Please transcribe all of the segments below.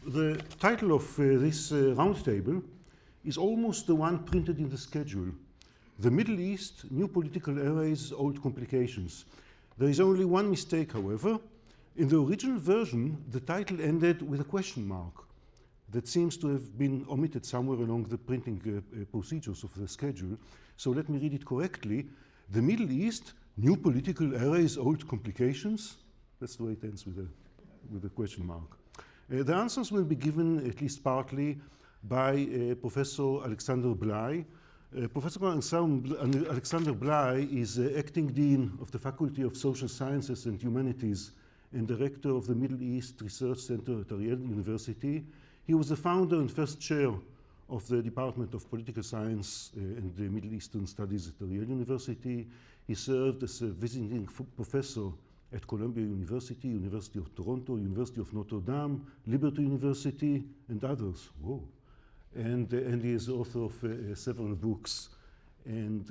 The title of this roundtable is almost the one printed in the schedule. The Middle East, New Political Eras, Old Complications. There is only one mistake, however. In the original version, the title ended with a question mark that seems to have been omitted somewhere along the printing procedures of the schedule. So let me read it correctly. The Middle East, New Political Eras, Old Complications. That's the way it ends with a question mark. The answers will be given, at least partly, by Professor Alexander Bligh. Professor Alexander Bligh is acting dean of the Faculty of Social Sciences and Humanities and director of the Middle East Research Center at Eyal University. He was the founder and first chair of the Department of Political Science and Middle Eastern Studies at Eyal University. He served as a visiting professor at Columbia University, University of Toronto, University of Notre Dame, Liberty University, and others. Whoa. And he is author of several books. And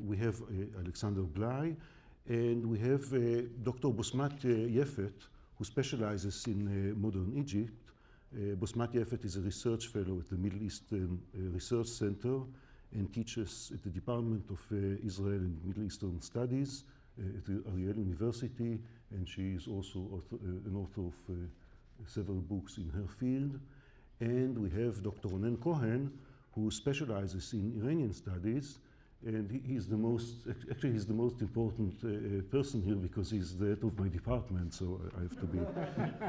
we have Alexander Bligh, and we have Dr. Bosmat Yefet, who specializes in modern Egypt. Bosmat Yefet is a research fellow at the Middle Eastern Research Center and teaches at the Department of Israel and Middle Eastern Studies at the Eyal University, and she is also an author of several books in her field. And we have Dr. Ronen Cohen, who specializes in Iranian studies, and he's the most important person here because he's the head of my department, so I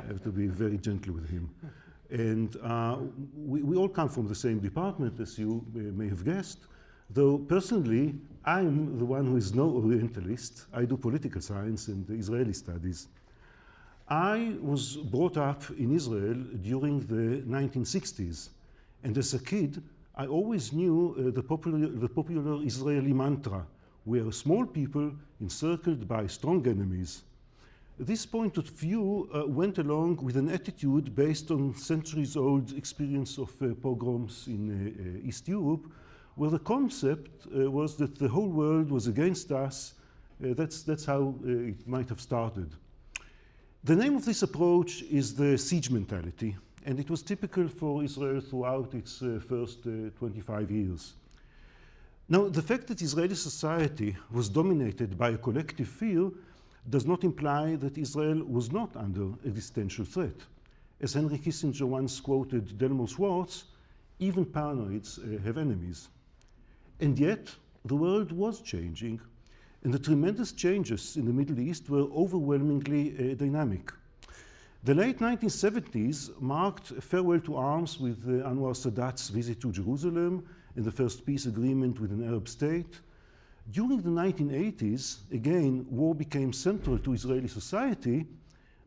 have to be very gentle with him. And we all come from the same department, as you may have guessed, though personally, I'm the one who is no Orientalist. I do political science and Israeli studies. I was brought up in Israel during the 1960s, and as a kid, I always knew the popular Israeli mantra, we are small people encircled by strong enemies. This point of view went along with an attitude based on centuries-old experience of pogroms in East Europe, where the concept was that the whole world was against us. That's how it might have started. The name of this approach is the siege mentality, and it was typical for Israel throughout its first 25 years. Now, the fact that Israeli society was dominated by a collective fear does not imply that Israel was not under existential threat. As Henry Kissinger once quoted Delmore Schwartz, even paranoids have enemies. And yet, the world was changing, and the tremendous changes in the Middle East were overwhelmingly dynamic. The late 1970s marked a farewell to arms with Anwar Sadat's visit to Jerusalem and the first peace agreement with an Arab state. During the 1980s, again, war became central to Israeli society,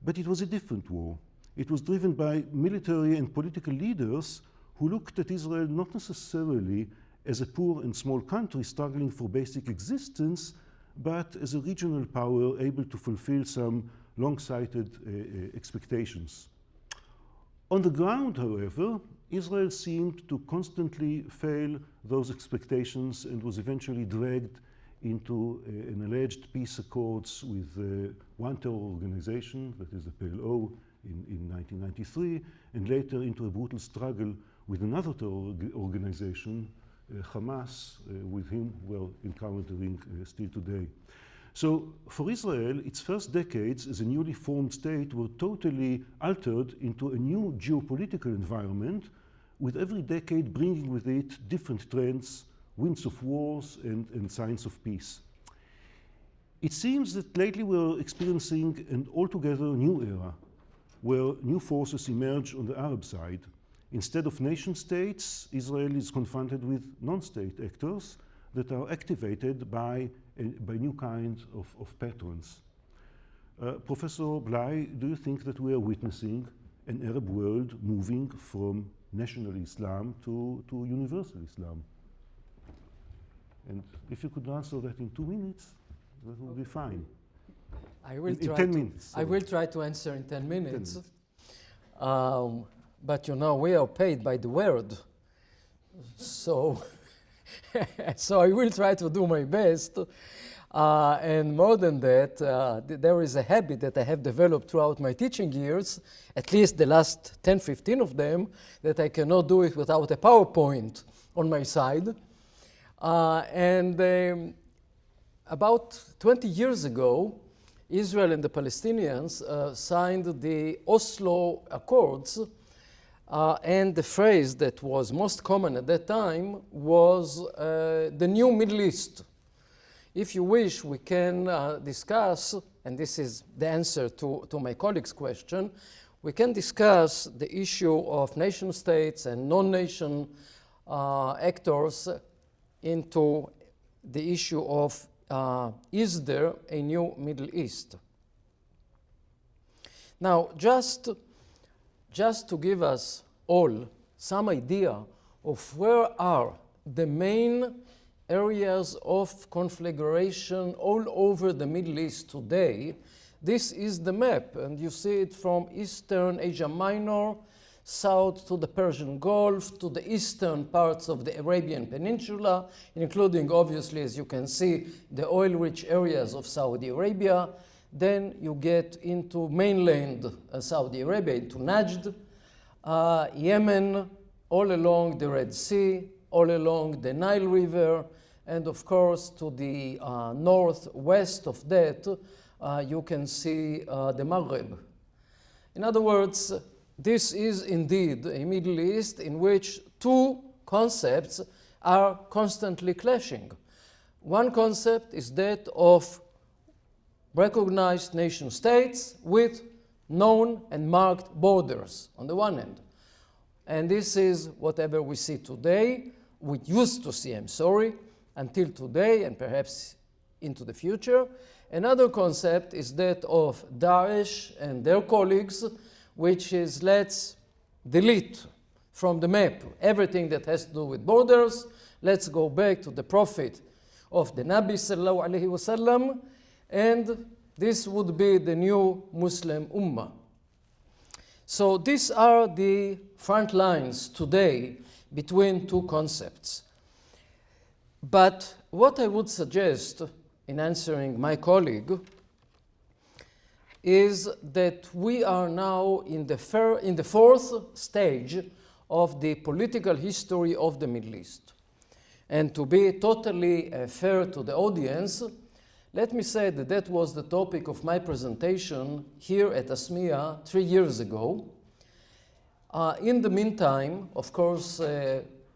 but it was a different war. It was driven by military and political leaders who looked at Israel not necessarily as a poor and small country struggling for basic existence, but as a regional power able to fulfill some long-sighted expectations. On the ground, however, Israel seemed to constantly fail those expectations and was eventually dragged into an alleged peace accords with one terror organization, that is the PLO, in 1993, and later into a brutal struggle with another terror organization, Hamas, with whom we're encountering still today. So for Israel, its first decades as a newly formed state were totally altered into a new geopolitical environment, with every decade bringing with it different trends, winds of wars, and signs of peace. It seems that lately we're experiencing an altogether new era, where new forces emerge on the Arab side. Instead of nation states, Israel is confronted with non-state actors that are activated by new kinds of patterns. Professor Bligh, do you think that we are witnessing an Arab world moving from national Islam to universal Islam? And if you could answer that in 2 minutes, that would be fine. I will in try 10 to, minutes. I will try to answer in 10 minutes. 10 minutes. But you know, we are paid by the word. So, so I will try to do my best. And more than that, there is a habit that I have developed throughout my teaching years, at least the last 10, 15 of them, that I cannot do it without a PowerPoint on my side. About 20 years ago, Israel and the Palestinians signed the Oslo Accords, and the phrase that was most common at that time was the new Middle East. If you wish, we can discuss, and this is the answer to my colleague's question, we can discuss the issue of nation states and non-nation actors into the issue of is there a new Middle East? Now, just to give us all some idea of where are the main areas of conflagration all over the Middle East today, this is the map, and you see it from Eastern Asia Minor, south to the Persian Gulf, to the eastern parts of the Arabian Peninsula, including, obviously, as you can see, the oil-rich areas of Saudi Arabia. Then you get into mainland Saudi Arabia, into Najd, Yemen, all along the Red Sea, all along the Nile River, and of course to the northwest of that, you can see the Maghreb. In other words, this is indeed a Middle East in which two concepts are constantly clashing. One concept is that of recognized nation states with known and marked borders on the one hand. And this is whatever we see today, we used to see, until today and perhaps into the future. Another concept is that of Daesh and their colleagues, which is let's delete from the map everything that has to do with borders. Let's go back to the Prophet of the Nabi sallallahu alaihi wasallam, and this would be the new Muslim Ummah. So these are the front lines today between two concepts. But what I would suggest in answering my colleague is that we are now in the fourth stage of the political history of the Middle East. And to be totally fair to the audience, let me say that that was the topic of my presentation here at ASMEA 3 years ago. In the meantime, of course,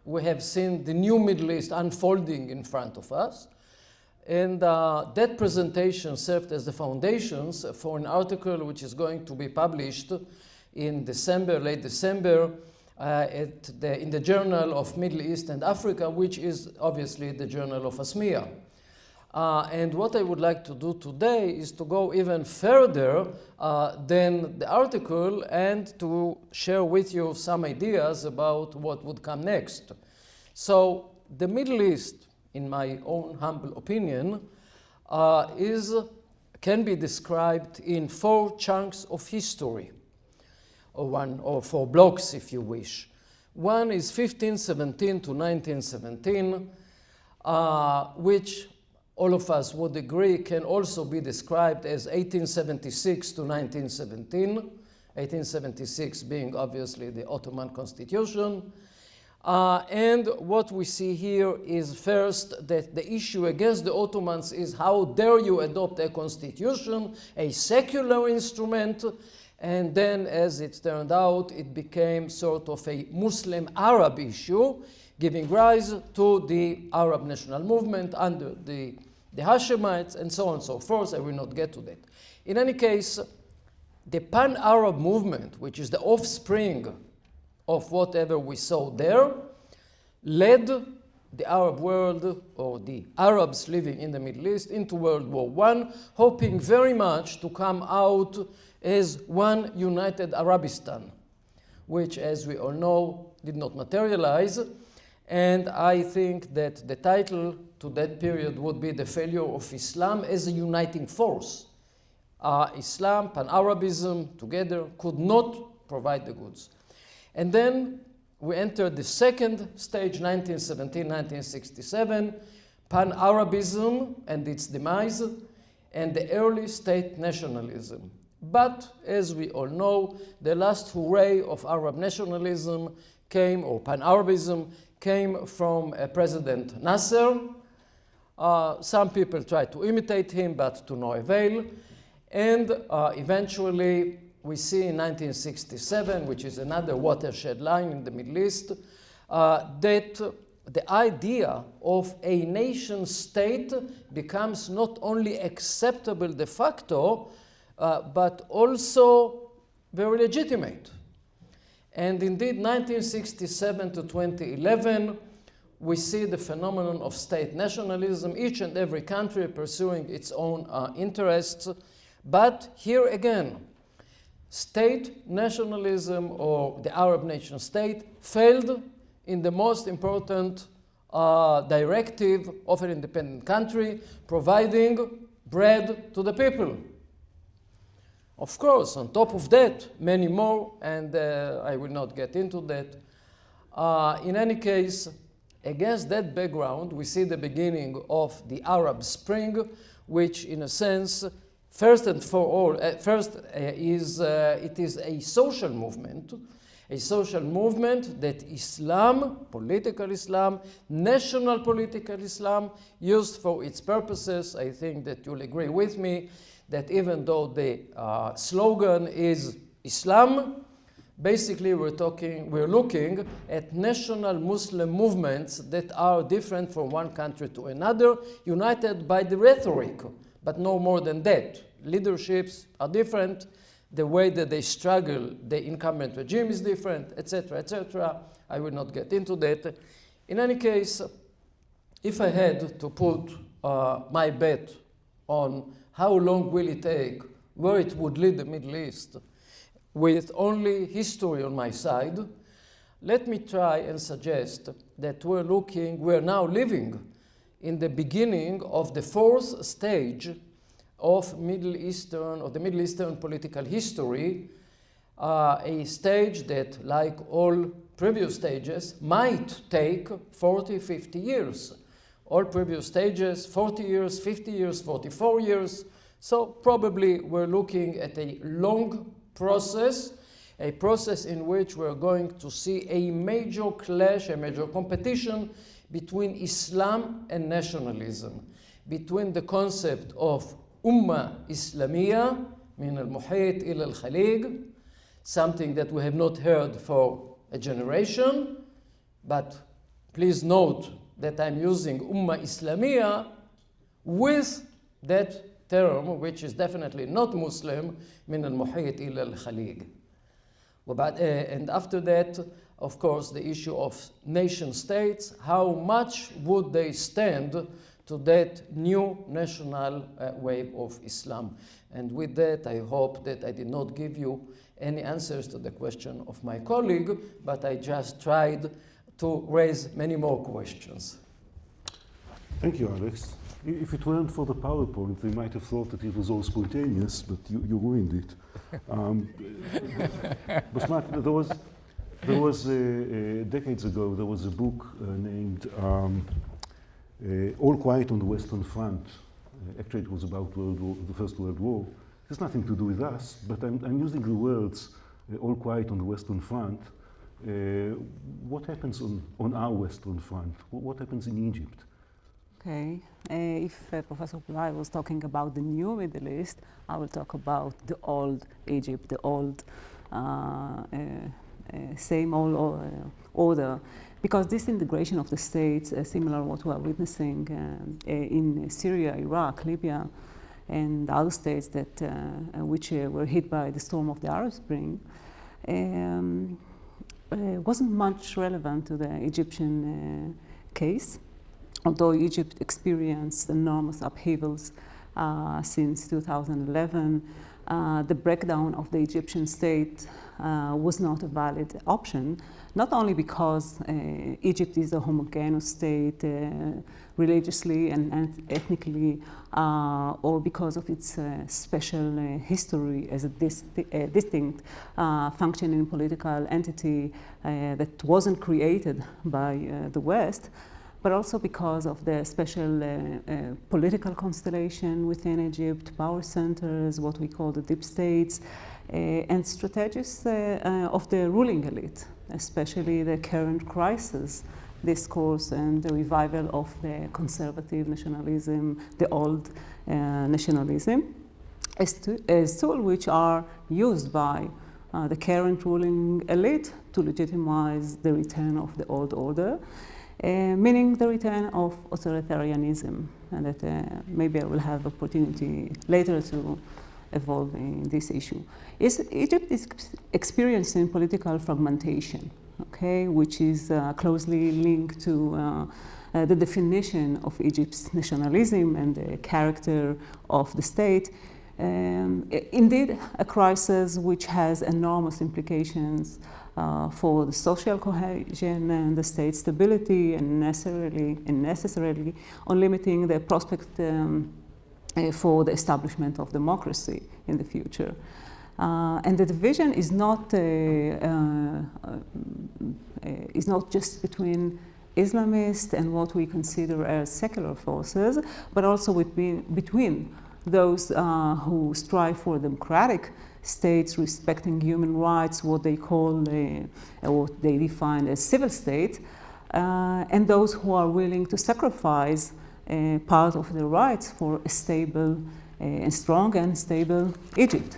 we have seen the new Middle East unfolding in front of us. And that presentation served as the foundations for an article which is going to be published in December, late December, in the Journal of Middle East and Africa, which is obviously the Journal of ASMEA. And what I would like to do today is to go even further than the article and to share with you some ideas about what would come next. So the Middle East, in my own humble opinion, can be described in 4 chunks of history, or 4 blocks, if you wish. One is 1517 to 1917, which all of us would agree can also be described as 1876 to 1917, 1876 being obviously the Ottoman Constitution. And what we see here is first that the issue against the Ottomans is how dare you adopt a constitution, a secular instrument, and then as it turned out, it became sort of a Muslim-Arab issue, giving rise to the Arab national movement under the Hashemites and so on and so forth. I will not get to that. In any case, the Pan-Arab movement, which is the offspring of whatever we saw there, led the Arab world, or the Arabs living in the Middle East, into World War I, hoping very much to come out as one united Arabistan, which, as we all know, did not materialize. And I think that the title to that period would be The Failure of Islam as a Uniting Force. Islam, Pan-Arabism together could not provide the goods. And then we entered the second stage, 1917, 1967. Pan-Arabism and its demise, and the early state nationalism. But as we all know, the last hooray of Arab nationalism came, or Pan-Arabism, came from President Nasser. Some people tried to imitate him, but to no avail. And eventually, we see in 1967, which is another watershed line in the Middle East, that the idea of a nation state becomes not only acceptable de facto, but also very legitimate. And indeed, 1967 to 2011, we see the phenomenon of state nationalism, each and every country pursuing its own interests. But here again, state nationalism, or the Arab nation state, failed in the most important directive of an independent country, providing bread to the people. Of course, on top of that, many more, and I will not get into that. In any case, against that background, we see the beginning of the Arab Spring, which in a sense, first and for all, it is a social movement that Islam, political Islam, national political Islam, used for its purposes. I think that you'll agree with me that even though the slogan is Islam, basically we're looking at national Muslim movements that are different from one country to another, united by the rhetoric, but no more than that. Leaderships are different, the way that they struggle, the incumbent regime is different, etc., etc. I will not get into that. In any case, if I had to put my bet on how long will it take, where it would lead the Middle East, with only history on my side, let me try and suggest that we're now living in the beginning of the fourth stage of the Middle Eastern political history, a stage that, like all previous stages, might take 40, 50 years. All previous stages, 40 years, 50 years, 44 years. So probably we're looking at a long process, a process in which we're going to see a major clash, a major competition between Islam and nationalism, between the concept of Ummah Islamiyya, min al-Muhit ila al-Khalig, something that we have not heard for a generation, but please note that I'm using Ummah Islamiyya with that term, which is definitely not Muslim, min al-Muhit ila al-Khalig. And after that, of course, the issue of nation states, how much would they stand to that new national wave of Islam? And with that, I hope that I did not give you any answers to the question of my colleague, but I just tried to raise many more questions. Thank you, Alex. If it weren't for the PowerPoint, they might have thought that it was all spontaneous, but you ruined it. Bosmat, there was decades ago, there was a book named All Quiet on the Western Front. Actually, it was about the First World War. It has nothing to do with us, but I'm using the words All Quiet on the Western Front. What happens on our Western Front? What happens in Egypt? Okay, if Professor Bligh was talking about the new Middle East, I will talk about the old Egypt, the old same old order. Because this integration of the states, similar to what we are witnessing in Syria, Iraq, Libya, and other states that which were hit by the storm of the Arab Spring, wasn't much relevant to the Egyptian case. Although Egypt experienced enormous upheavals since 2011, the breakdown of the Egyptian state was not a valid option, not only because Egypt is a homogeneous state religiously and ethnically, or because of its special history as a distinct functioning political entity that wasn't created by the West, but also because of the special political constellation within Egypt, power centers, what we call the deep states, and strategies of the ruling elite, especially the current crisis discourse and the revival of the conservative nationalism, the old nationalism, as tools which are used by the current ruling elite to legitimize the return of the old order, meaning the return of authoritarianism, and that maybe I will have opportunity later to evolve in this issue. Egypt is experiencing political fragmentation, okay, which is closely linked to the definition of Egypt's nationalism and the character of the state. Indeed, a crisis which has enormous implications for the social cohesion and the state stability, and necessarily on limiting the prospect for the establishment of democracy in the future. And the division is not just between Islamists and what we consider as secular forces, but also between those who strive for democratic states respecting human rights, what they call, what they define as civil state, and those who are willing to sacrifice part of their rights for a stable and strong and stable Egypt.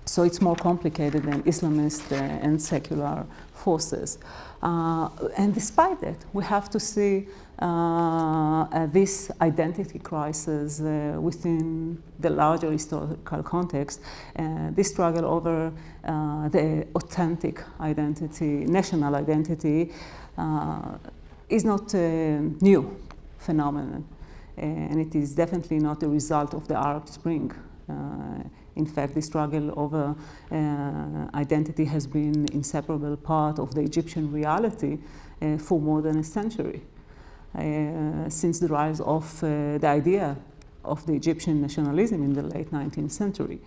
So it's more complicated than Islamist and secular forces. And despite that, we have to see this identity crisis within the larger historical context, this struggle over the authentic identity, national identity, is not a new phenomenon, and it is definitely not a result of the Arab Spring. In fact, the struggle over identity has been an inseparable part of the Egyptian reality for more than a century, since the rise of the idea of the Egyptian nationalism in the late 19th century.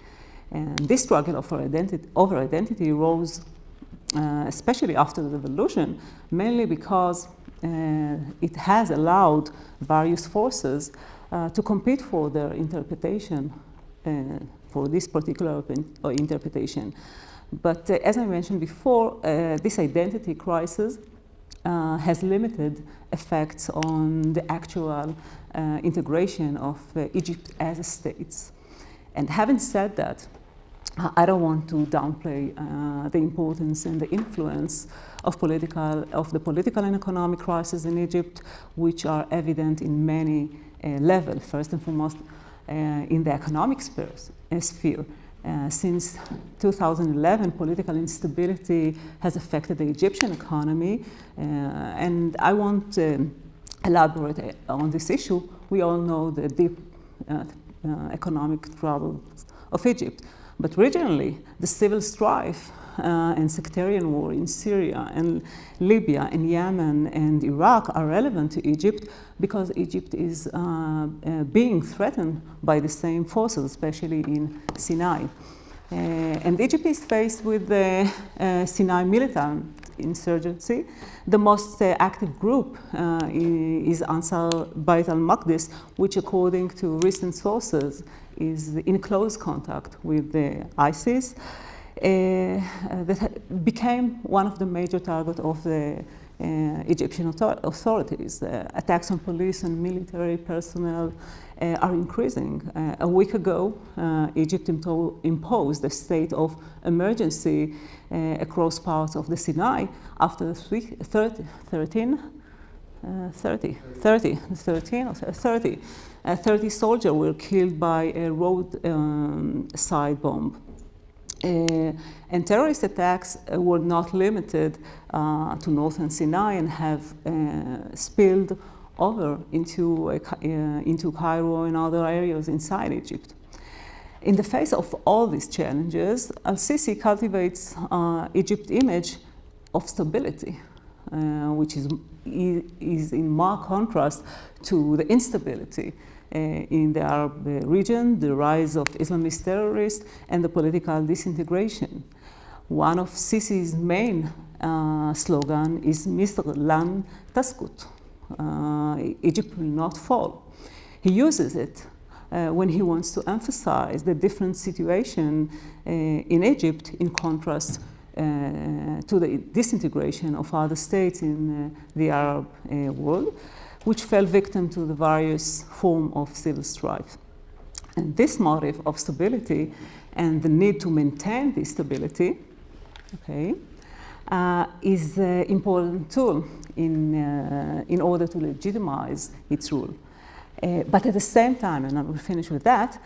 And this struggle over identity rose, especially after the revolution, mainly because it has allowed various forces to compete for their interpretation, for this particular interpretation. But as I mentioned before, this identity crisis has limited effects on the actual integration of Egypt as a state. And having said that, I don't want to downplay the importance and the influence of the political and economic crises in Egypt, which are evident in many levels. First and foremost, in the economic sphere. Since 2011, political instability has affected the Egyptian economy, and I won't elaborate on this issue. We all know the deep economic troubles of Egypt. But regionally, the civil strife and sectarian war in Syria and Libya and Yemen and Iraq are relevant to Egypt because Egypt is being threatened by the same forces, especially in Sinai. And Egypt is faced with the Sinai militant insurgency. The most active group is Ansar Bayt al-Maqdis, which according to recent sources is in close contact with the ISIS. That became one of the major targets of the Egyptian authorities. Attacks on police and military personnel are increasing. A week ago, Egypt imposed a state of emergency across parts of the Sinai after 30 soldiers were killed by a roadside bomb. And terrorist attacks were not limited to northern Sinai and have spilled over into Cairo and other areas inside Egypt. In the face of all these challenges, al-Sisi cultivates Egypt's image of stability, which is in marked contrast to the instability in the Arab region, the rise of Islamist terrorists, and the political disintegration. One of Sisi's main slogan is Misr lan taskut, Egypt will not fall. He uses it when he wants to emphasize the different situation in Egypt in contrast to the disintegration of other states in the Arab world, which fell victim to the various forms of civil strife. And this motive of stability and the need to maintain this stability, okay, is an important tool in order to legitimize its rule. But at the same time, and I will finish with that,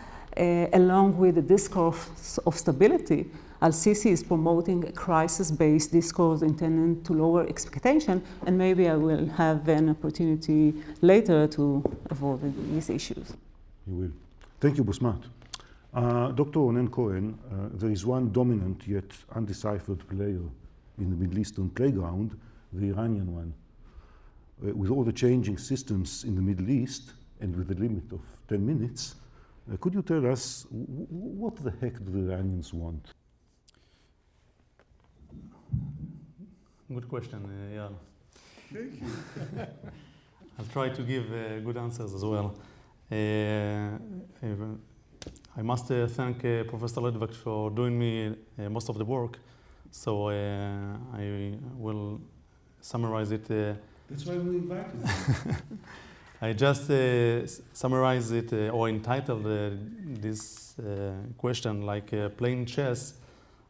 along with the discourse of stability, Al-Sisi is promoting a crisis-based discourse intended to lower expectation, and maybe I will have an opportunity later to avoid these issues. You will. Thank you, Bosmat. Dr. Ronen Cohen, there is one dominant yet undeciphered player in the Middle Eastern playground, the Iranian one. With all the changing systems in the Middle East, and with a limit of 10 minutes, could you tell us what the heck do the Iranians want? Good question, Eyal. Thank you. I'll try to give good answers as well. I must thank Professor Ledvak for doing me most of the work, so I will summarize it. That's why we invited you. I just summarize it or entitled this question like playing chess,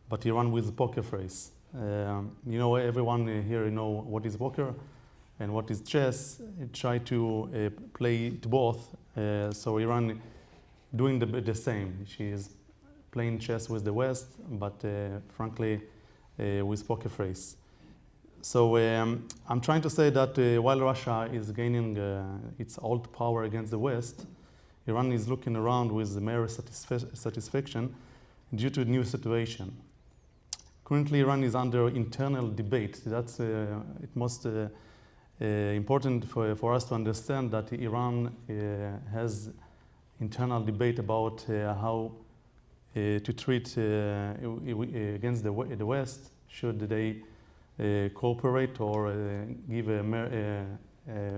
but Iran with poker face. You know, everyone here know what is poker and what is chess. Try to play it both. So Iran doing the same. She is playing chess with the West, but frankly with poker face. So I'm trying to say that while Russia is gaining its old power against the West, Iran is looking around with mere satisfaction due to a new situation. Currently, Iran is under internal debate. That's it most important for us to understand that Iran has internal debate about how to treat against the West. Should they cooperate or give a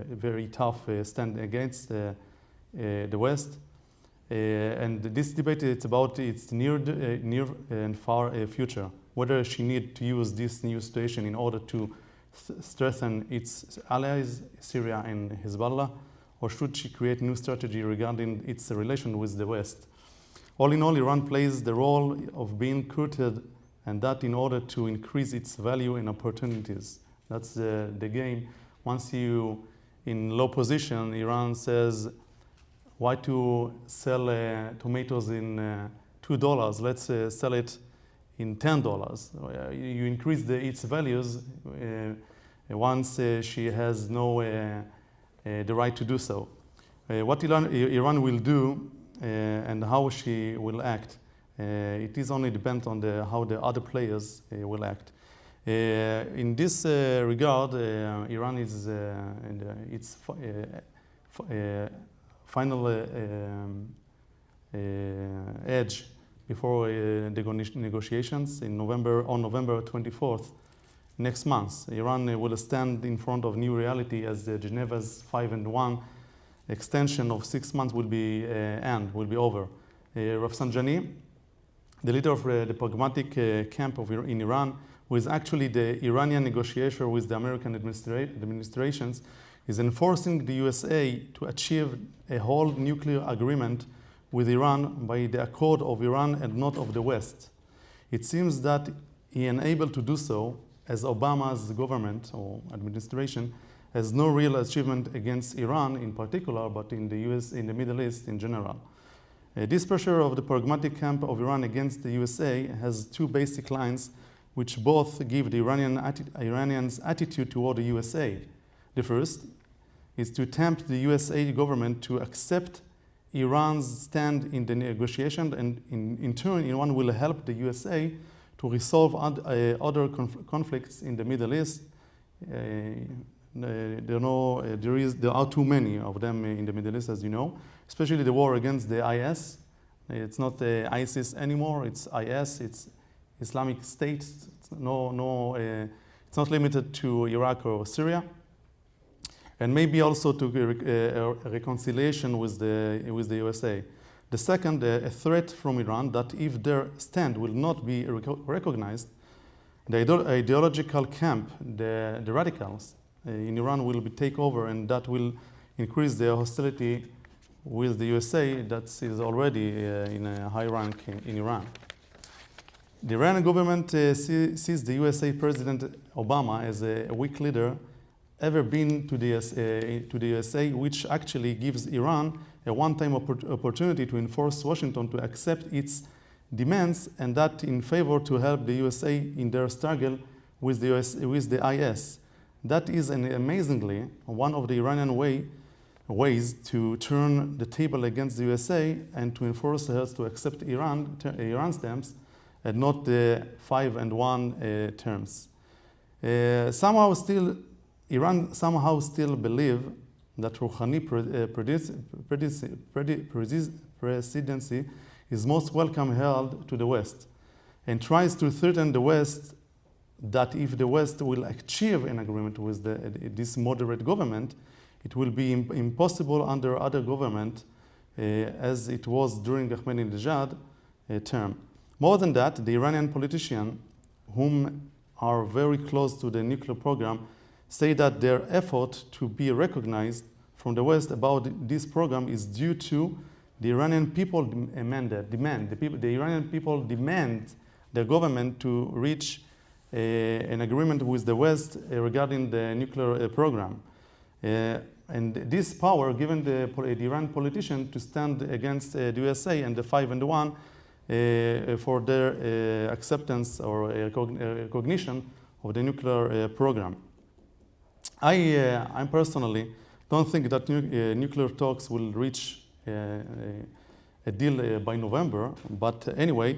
very tough stand against the West? And this debate it's about its near and far future. Whether she need to use this new situation in order to strengthen its allies, Syria and Hezbollah, or should she create new strategy regarding its relation with the West? All in all, Iran plays the role of being courted, and that in order to increase its value and opportunities. That's the game. Once you in low position, Iran says, why to sell tomatoes in $2? Let's sell it in $10. You increase its values once she has no the right to do so. What Iran will do and how she will act, it is only depends on how the other players will act. In this regard, Iran is in its final edge before the negotiations on November 24th next month. Iran will stand in front of new reality as the Geneva's 5&1 extension of 6 months will be over. Rafsanjani, the leader of the pragmatic camp in Iran, who is actually the Iranian negotiator with the American administrations, is enforcing the USA to achieve a whole nuclear agreement with Iran by the accord of Iran and not of the West. It seems that he unable to do so, as Obama's government or administration has no real achievement against Iran in particular, but in the US, in the Middle East in general. This pressure of the pragmatic camp of Iran against the USA has two basic lines which both give the Iranians' attitude toward the USA. The first is to tempt the USA government to accept Iran's stand in the negotiation, and in turn, Iran will help the USA to resolve other conflicts in the Middle East. There are too many of them in the Middle East, as you know, especially the war against the IS. It's not ISIS anymore, it's IS, it's Islamic State. It's not limited to Iraq or Syria. and maybe also to a reconciliation with the USA. The second, a threat from Iran that if their stand will not be recognized, the ideological camp, the radicals in Iran will take over, and that will increase the hostility with the USA that is already in a high rank in Iran. The Iranian government sees the USA President Obama as a weak leader, ever been to the USA, which actually gives Iran a one-time opportunity to enforce Washington to accept its demands, and that in favor to help the USA in their struggle with the IS. That is amazingly one of the Iranian ways to turn the table against the USA and to enforce us to accept Iran's terms and not the 5-1 terms. Iran somehow still believe that Rouhani presidency is most welcome held to the West, and tries to threaten the West that if the West will achieve an agreement with this moderate government, it will be impossible under other government as it was during Ahmadinejad term. More than that, the Iranian politicians, whom are very close to the nuclear program, say that their effort to be recognized from the West about this program is due to the Iranian people the Iranian people demand the government to reach an agreement with the West regarding the nuclear program. And this power given the Iranian politician to stand against the USA and the 5-1 for their acceptance or recognition of the nuclear program. I personally don't think that nuclear talks will reach a deal by November, but anyway,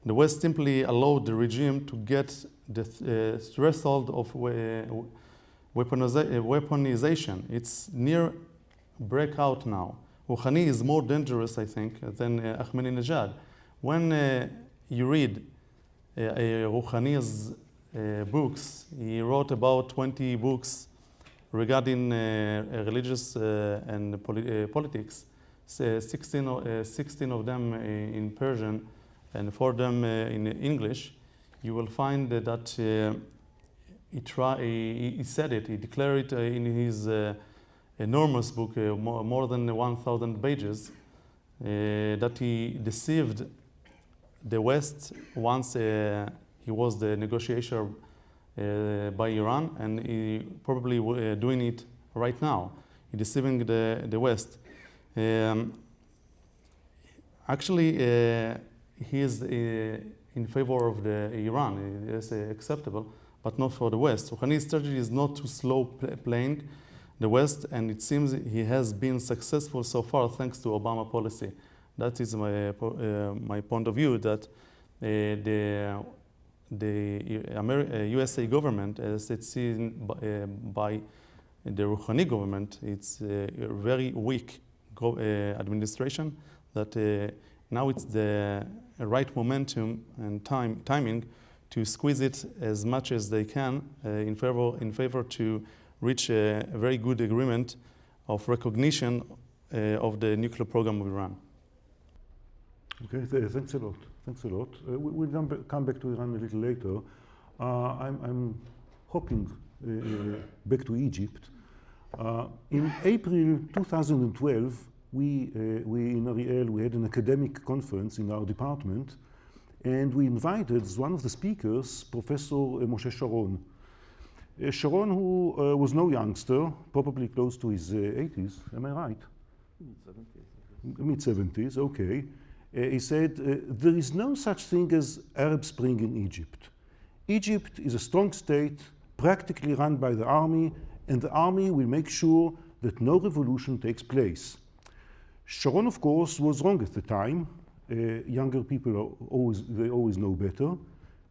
the West simply allowed the regime to get the threshold of weaponization. It's near breakout now. Rouhani is more dangerous, I think, than Ahmadinejad. When you read Rouhani's books, he wrote about 20 books regarding religious and politics, 16 of them in Persian and 4 of them in English. You will find that he said it, he declared it in his enormous book, more than 1,000 pages, that he deceived the West once he was the negotiator by Iran, and he probably doing it right now, deceiving the West. Actually, he is in favor of the Iran. It is acceptable, but not for the West. Rouhani's strategy is not to slow playing the West, and it seems he has been successful so far thanks to Obama policy. That is my point of view, that the USA government, as it's seen by the Rouhani government, it's a very weak administration, that now it's the right momentum and timing to squeeze it as much as they can in favor to reach a very good agreement of recognition of the nuclear program of Iran. Okay, thanks a lot. Thanks a lot. We'll come back to Iran a little later. I'm hopping back to Egypt. In April 2012, we in Eyal, we had an academic conference in our department, and we invited as one of the speakers, Professor Moshe Sharon. Sharon, who was no youngster, probably close to his 80s, am I right? Mid-70s, okay. He said, there is no such thing as Arab Spring in Egypt. Egypt is a strong state, practically run by the army, and the army will make sure that no revolution takes place. Sharon, of course, was wrong at the time. Younger people always know better,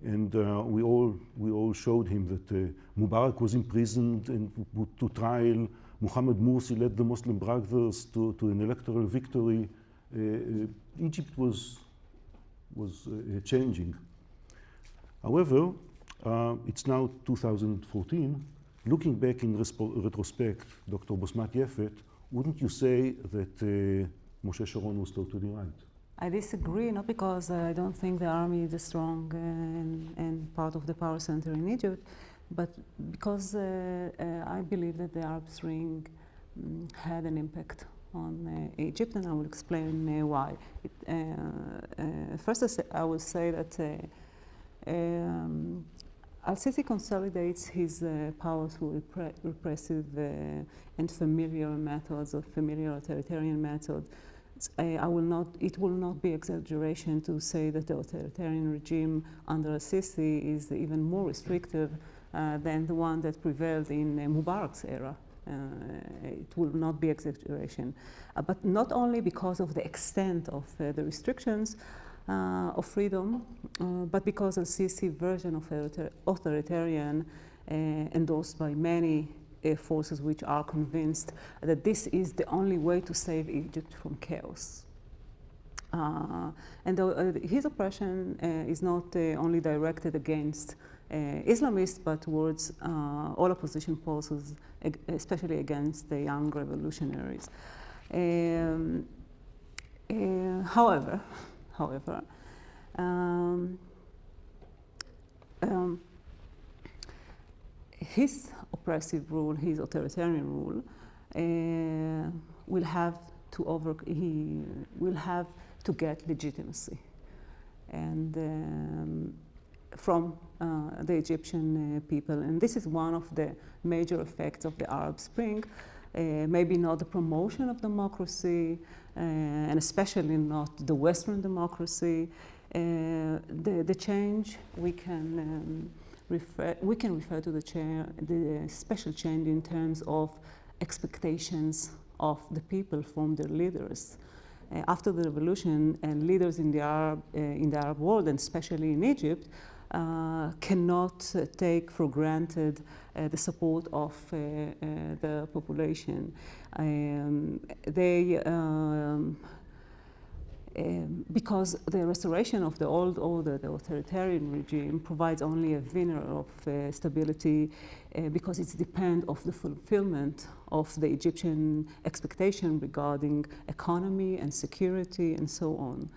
and we all showed him that Mubarak was imprisoned and put to trial. Muhammad Morsi led the Muslim Brothers to an electoral victory. Egypt was changing. However, it's now 2014, looking back in retrospect, Dr. Bosmat Yefet, wouldn't you say that Moshe Sharon was totally right? I disagree, not because I don't think the army is a strong and part of the power center in Egypt, but because I believe that the Arab Spring had an impact on Egypt, and I will explain why. First, I will say that Al-Sisi consolidates his power through repressive and familiar methods, or familiar authoritarian methods. It will not be exaggeration to say that the authoritarian regime under Al-Sisi is even more restrictive than the one that prevailed in Mubarak's era. It will not be exaggeration. But not only because of the extent of the restrictions of freedom, but because Al-Sisi version of authoritarian endorsed by many forces which are convinced that this is the only way to save Egypt from chaos. His oppression is not only directed against Islamists, but towards all opposition forces, especially against the young revolutionaries. However, his oppressive rule, his authoritarian rule, will have to get legitimacy, and from the Egyptian people. And this is one of the major effects of the Arab Spring. Maybe not the promotion of democracy, and especially not the Western democracy. The change we can refer to the special change in terms of expectations of the people from their leaders. After the revolution, and leaders in the Arab world, and especially in Egypt, cannot take for granted the support of the population. Because the restoration of the old order, the authoritarian regime, provides only a veneer of stability because it depends on the fulfillment of the Egyptian expectation regarding economy and security and so on.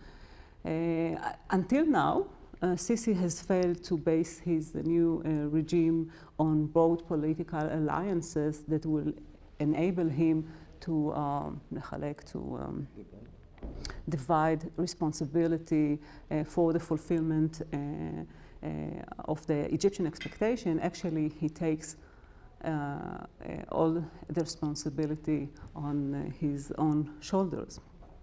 Until now, Sisi has failed to base his new regime on broad political alliances that will enable him to divide responsibility for the fulfillment of the Egyptian expectation. Actually, he takes all the responsibility on his own shoulders.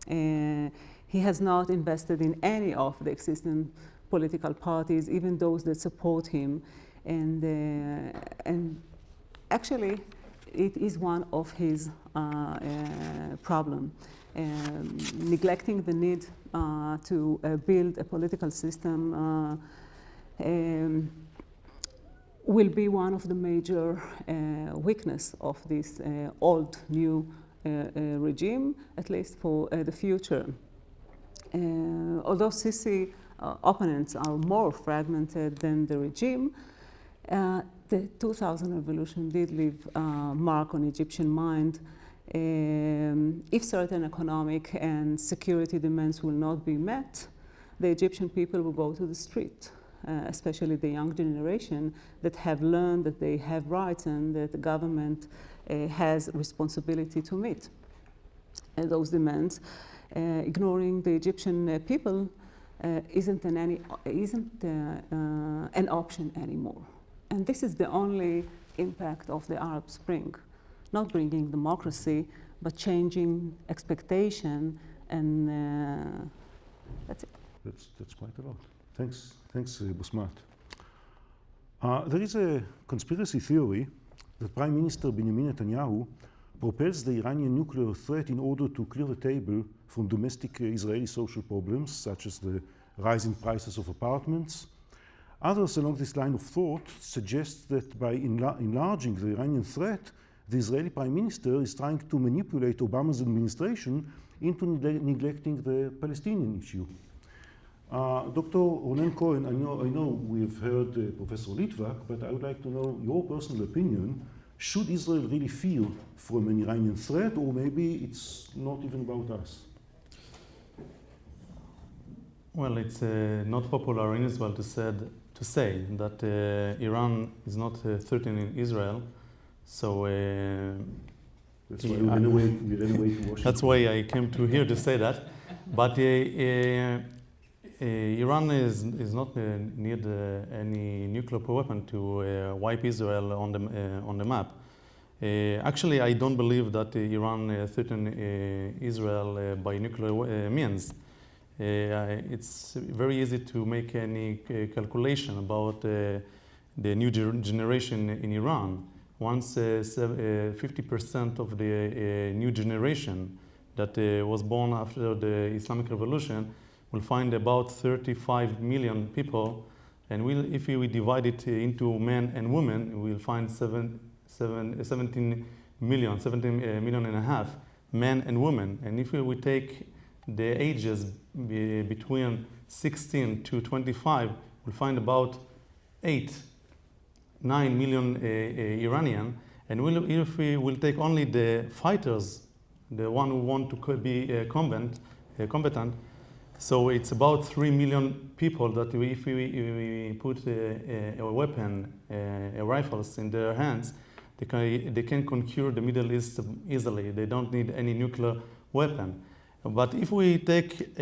He has not invested in any of the existing political parties, even those that support him, and actually, it is one of his problems. Neglecting the need to build a political system will be one of the major weaknesses of this old new regime, at least for the future. Although Sisi opponents are more fragmented than the regime, the 2000 revolution did leave a mark on Egyptian mind. If certain economic and security demands will not be met, the Egyptian people will go to the street, especially the young generation that have learned that they have rights and that the government has responsibility to meet those demands. Ignoring the Egyptian people isn't an option anymore. And this is the only impact of the Arab Spring. Not bringing democracy, but changing expectation, and that's it. That's quite a lot. Thanks, Bosmat. There is a conspiracy theory that Prime Minister Benjamin Netanyahu propels the Iranian nuclear threat in order to clear the table from domestic Israeli social problems, such as the rising prices of apartments. Others along this line of thought suggest that by enlarging the Iranian threat, the Israeli Prime Minister is trying to manipulate Obama's administration into neglecting the Palestinian issue. Dr. Ronen Cohen, I know we've heard Professor Litvak, but I would like to know your personal opinion. Should Israel really fear from an Iranian threat, or maybe it's not even about us? Well, it's not popular in Israel to say that Iran is not threatening Israel. So That's why we ran away to Washington. that's why I came to here to say that. But Iran is not need any nuclear weapon to wipe Israel on the map. Actually, I don't believe that Iran threaten Israel by nuclear means. It's very easy to make any calculation about the new generation in Iran. Once 50% of the new generation that was born after the Islamic Revolution will find about 35 million people, and if we divide it into men and women, we'll find 17 million and a half men and women. And if we take the ages between 16 to 25, we'll find about 9 million Iranian. And if we will take only the fighters, the one who want to be combatant, so it's about 3 million people that if we put a weapon, rifles in their hands, they can conquer the Middle East easily. They don't need any nuclear weapon. But if we take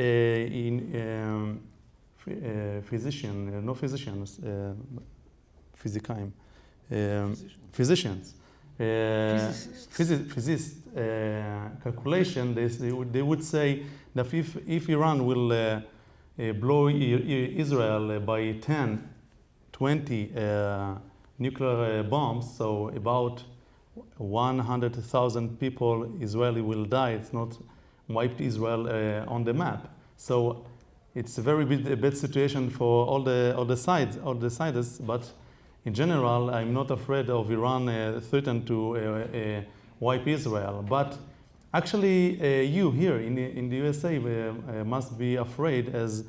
physicians, physicists calculation, they would say that if Iran will blow Israel by 10, 20 nuclear bombs, so about 100,000 people Israeli will die. It's not wiped Israel on the map. So it's a very bad situation for all the sides. But in general, I'm not afraid of Iran threaten to wipe Israel. But actually, you here in the USA must be afraid, as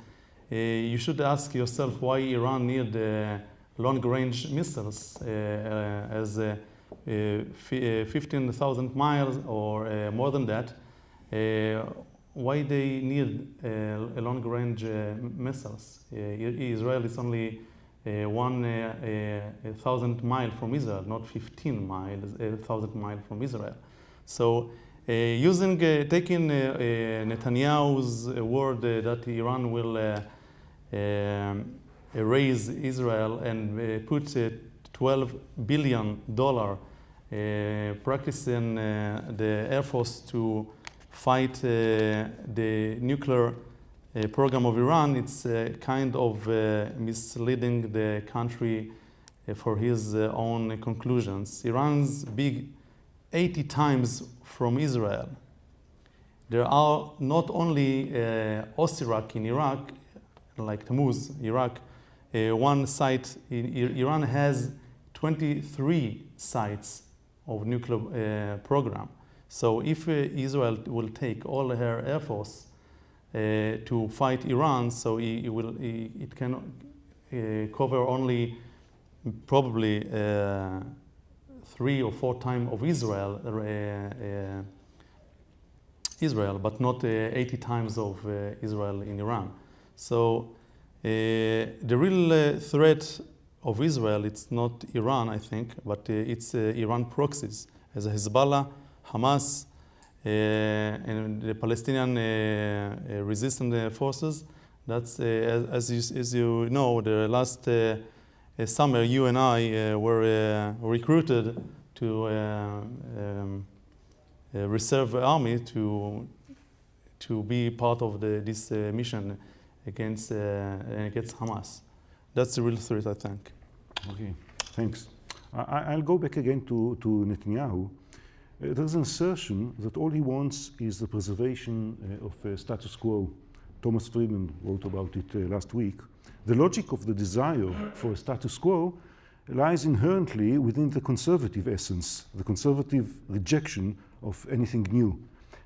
you should ask yourself why Iran need long-range missiles as 15,000 miles or more than that. Why they need a long-range missiles? Israel is only 1,000 miles from Israel, not 15 miles, 1,000 miles from Israel. So taking Netanyahu's word that Iran will raise Israel and put $12 billion practicing the Air Force to fight the nuclear program of Iran, it's kind of misleading the country for his own conclusions. Iran's big 80 times from Israel. There are not only Osirak in Iraq, like Tammuz, Iraq, one site. Iran has 23 sites of nuclear program. So if Israel will take all her air force to fight Iran, so it can cover only probably 3 or 4 times of Israel, but not 80 times of Israel in Iran. So the real threat of Israel, it's not Iran, I think, but it's Iran proxies, as Hezbollah, Hamas, and the Palestinian resistance forces. That's, as you know, the last summer, you and I were recruited to reserve army to be part of this mission against Hamas. That's the real threat, I think. Okay, thanks. I'll go back again to Netanyahu. There's an assertion that all he wants is the preservation of status quo. Thomas Friedman wrote about it last week. The logic of the desire for a status quo lies inherently within the conservative essence, the conservative rejection of anything new.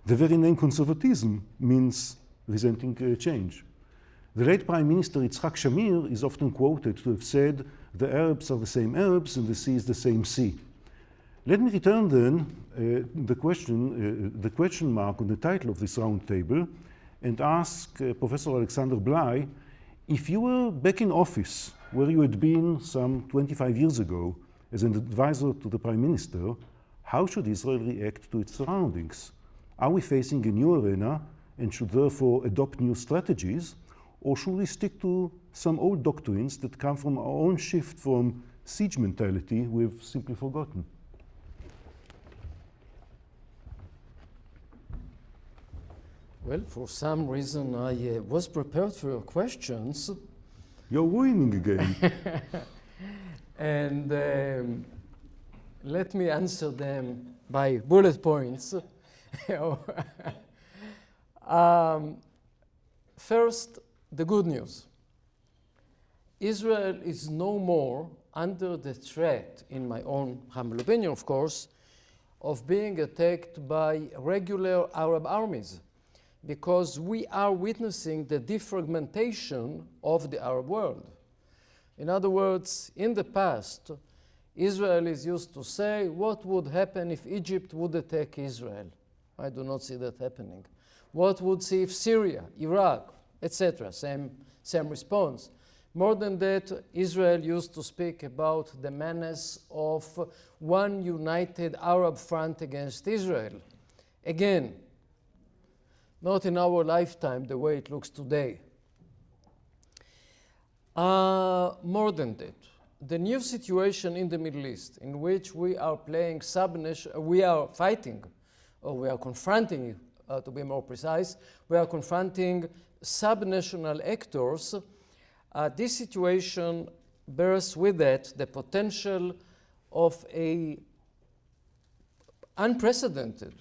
The very name conservatism means resenting change. The late Prime Minister Yitzhak Shamir is often quoted to have said, "The Arabs are the same Arabs and the sea is the same sea." Let me return then the question mark on the title of this roundtable and ask Professor Alexander Bligh, if you were back in office where you had been some 25 years ago as an advisor to the Prime Minister, how should Israel react to its surroundings? Are we facing a new arena and should therefore adopt new strategies, or should we stick to some old doctrines that come from our own shift from siege mentality we've simply forgotten? Well, for some reason I was prepared for your questions. You're winning again. And let me answer them by bullet points. First, the good news. Israel is no more under the threat, in my own humble opinion, of course, of being attacked by regular Arab armies, because we are witnessing the defragmentation of the Arab world. In other words, in the past, Israelis used to say, what would happen if Egypt would attack Israel? I do not see that happening. What would see if Syria, Iraq, etc.? Same response. More than that, Israel used to speak about the menace of one united Arab front against Israel. Again, not in our lifetime the way it looks today. More than that, the new situation in the Middle East, in which we are fighting, or we are confronting, to be more precise, we are confronting subnational actors. This situation bears with it the potential of a unprecedented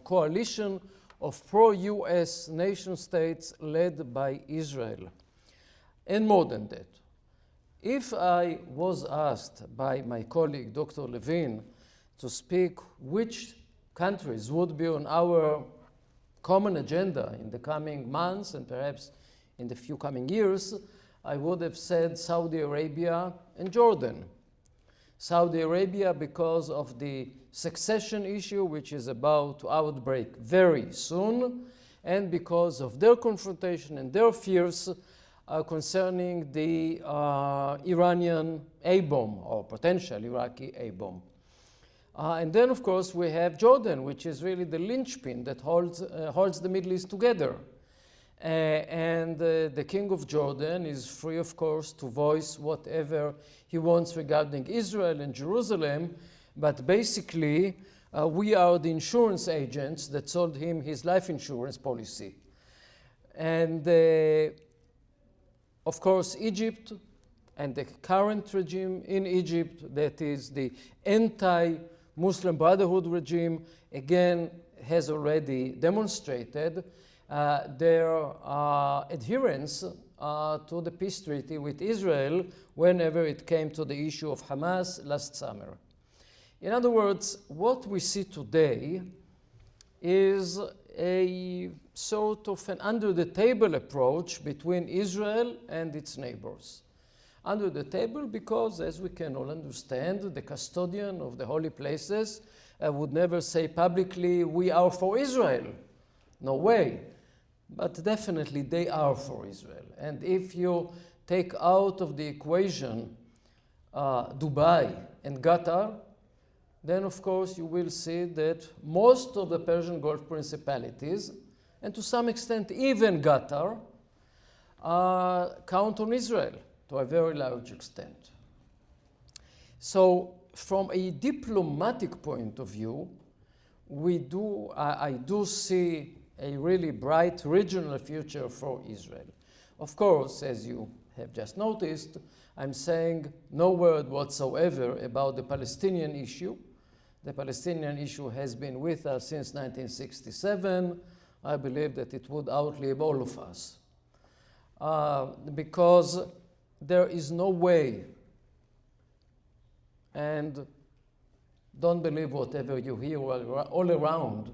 coalition of pro-US nation states led by Israel. And more than that, if I was asked by my colleague, Dr. Lewin, to speak which countries would be on our common agenda in the coming months and perhaps in the few coming years, I would have said Saudi Arabia and Jordan. Saudi Arabia because of the succession issue, which is about to outbreak very soon, and because of their confrontation and their fears concerning the Iranian A-bomb or potential Iraqi A-bomb. And then, of course, we have Jordan, which is really the linchpin that holds the Middle East together. And the King of Jordan is free, of course, to voice whatever he wants regarding Israel and Jerusalem, but basically, we are the insurance agents that sold him his life insurance policy. And of course, Egypt and the current regime in Egypt, that is the anti-Muslim Brotherhood regime, again, has already demonstrated their adherence to the peace treaty with Israel whenever it came to the issue of Hamas last summer. In other words, what we see today is a sort of an under-the-table approach between Israel and its neighbors. Under the table because, as we can all understand, the custodian of the holy places would never say publicly, we are for Israel. No way. But definitely they are for Israel. And if you take out of the equation Dubai and Qatar, then of course you will see that most of the Persian Gulf principalities, and to some extent even Qatar, count on Israel to a very large extent. So from a diplomatic point of view, I do see a really bright regional future for Israel. Of course, as you have just noticed, I'm saying no word whatsoever about the Palestinian issue. The Palestinian issue has been with us since 1967. I believe that it would outlive all of us. Because there is no way, and don't believe whatever you hear all around,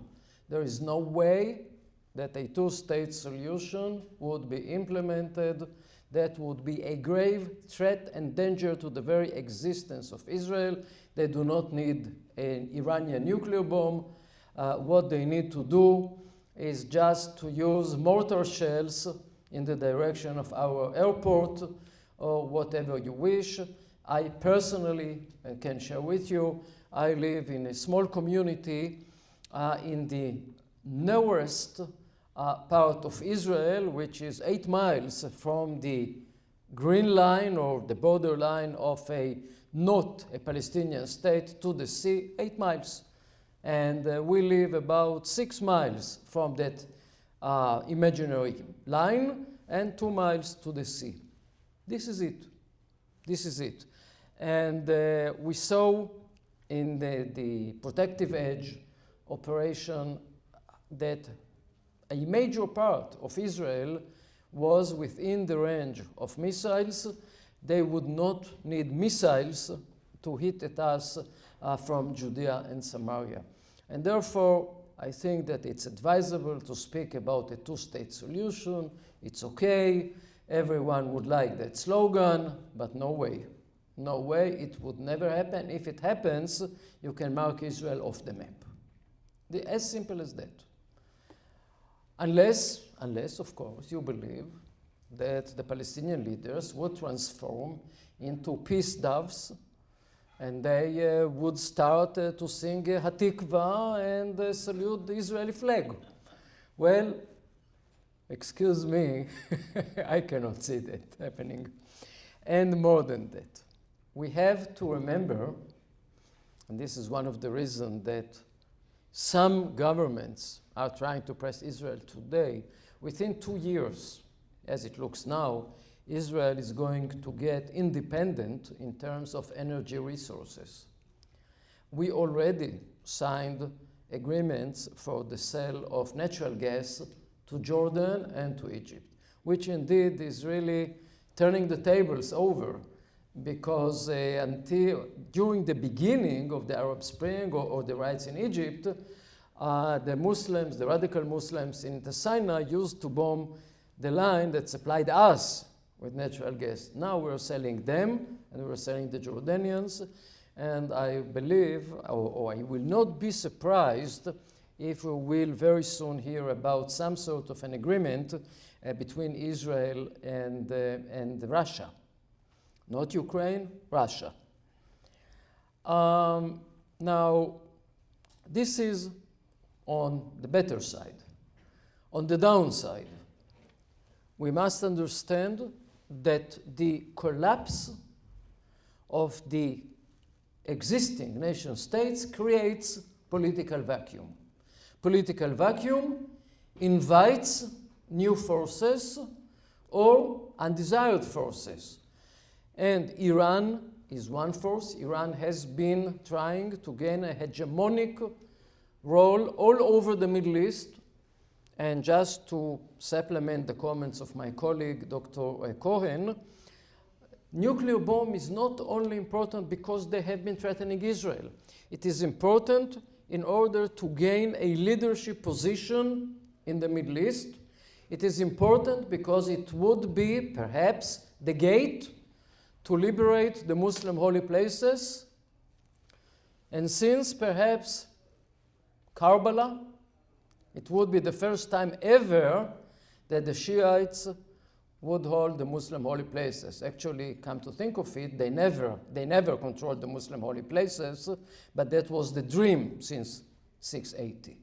there is no way that a two-state solution would be implemented that would be a grave threat and danger to the very existence of Israel. They do not need an Iranian nuclear bomb. What they need to do is just to use mortar shells in the direction of our airport or whatever you wish. I personally can share with you, I live in a small community in the northwest part of Israel, which is 8 miles from the green line or the borderline of not a Palestinian state to the sea, 8 miles. And we live about 6 miles from that imaginary line and 2 miles to the sea. This is it. This is it. And we saw in the protective edge operation that a major part of Israel was within the range of missiles. They would not need missiles to hit at us from Judea and Samaria. And therefore, I think that it's advisable to speak about a two-state solution. It's okay. Everyone would like that slogan, but no way. No way, it would never happen. If it happens, you can mark Israel off the map. As simple as that. Unless, of course, you believe that the Palestinian leaders would transform into peace doves and they would start to sing Hatikva and salute the Israeli flag. Well, excuse me, I cannot see that happening. And more than that, we have to remember, and this is one of the reasons that some governments are trying to press Israel today. Within 2 years, as it looks now, Israel is going to get independent in terms of energy resources. We already signed agreements for the sale of natural gas to Jordan and to Egypt, which indeed is really turning the tables over, because until during the beginning of the Arab Spring or the riots in Egypt, the Muslims, the radical Muslims in the Sinai used to bomb the line that supplied us with natural gas. Now we're selling them and we're selling the Jordanians, and I believe, or I will not be surprised if we will very soon hear about some sort of an agreement between Israel and Russia. Not Ukraine, Russia. Now, this is on the better side. On the downside, we must understand that the collapse of the existing nation states creates political vacuum. Political vacuum invites new forces or undesired forces. And Iran is one force. Iran has been trying to gain a hegemonic role all over the Middle East. And just to supplement the comments of my colleague, Dr. Cohen, nuclear bomb is not only important because they have been threatening Israel. It is important in order to gain a leadership position in the Middle East. It is important because it would be perhaps the gate to liberate the Muslim holy places. And since perhaps Karbala, it would be the first time ever that the Shiites would hold the Muslim holy places. Actually, come to think of it, they never controlled the Muslim holy places, but that was the dream since 680.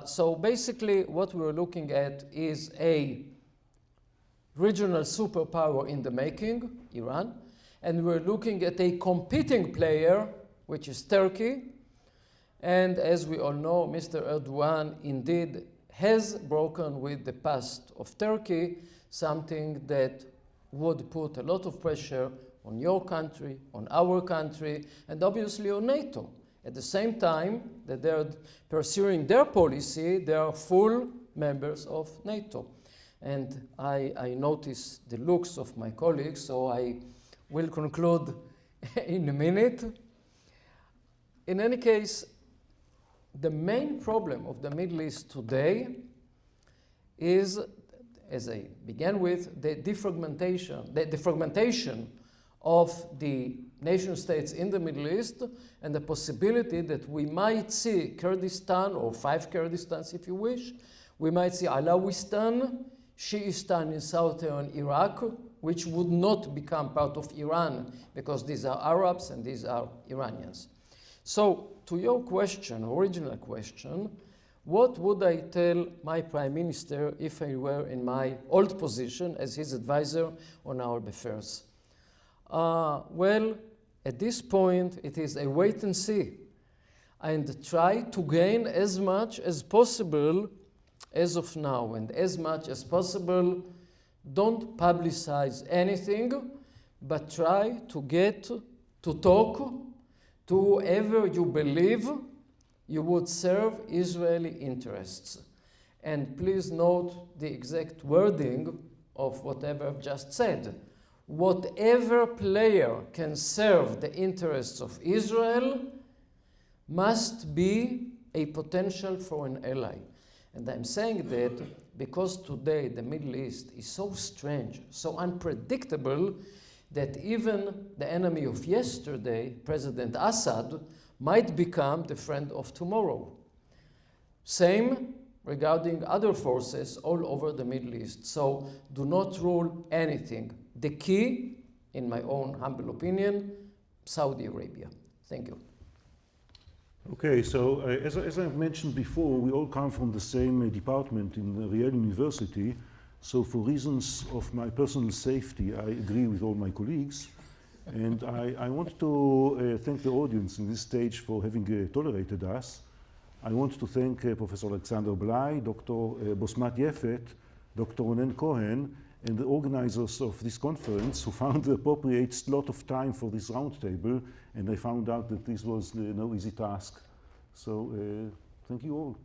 So basically, what we're looking at is a regional superpower in the making, Iran, and we're looking at a competing player, which is Turkey. And as we all know, Mr. Erdogan indeed has broken with the past of Turkey, something that would put a lot of pressure on your country, on our country, and obviously on NATO. At the same time that they're pursuing their policy, they are full members of NATO. And I notice the looks of my colleagues, so I will conclude in a minute. In any case, the main problem of the Middle East today is, as I began with, the defragmentation of the nation states in the Middle East, and the possibility that we might see Kurdistan, or 5 Kurdistans if you wish. We might see Alawistan, Shiistan in southern Iraq, which would not become part of Iran because these are Arabs and these are Iranians. So, to your question, original question, what would I tell my Prime Minister if I were in my old position as his advisor on Arab affairs? Well, at this point, it is a wait and see, and try to gain as much as possible as of now, and as much as possible, don't publicize anything, but try to get to talk to whoever you believe you would serve Israeli interests. And please note the exact wording of whatever I've just said. Whatever player can serve the interests of Israel must be a potential foreign ally. And I'm saying that because today the Middle East is so strange, so unpredictable, that even the enemy of yesterday, President Assad, might become the friend of tomorrow. Same regarding other forces all over the Middle East. So do not rule anything. The key, in my own humble opinion, Saudi Arabia. Thank you. Okay, so as I've mentioned before, we all come from the same department in Eyal University. So for reasons of my personal safety, I agree with all my colleagues. And I want to thank the audience in this stage for having tolerated us. I want to thank Professor Alexander Bligh, Dr. Bosmat Yefet, Dr. Ronen Cohen, and the organizers of this conference who found the appropriate slot of time for this roundtable. And I found out that this was no easy task. So thank you all.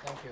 Thank you.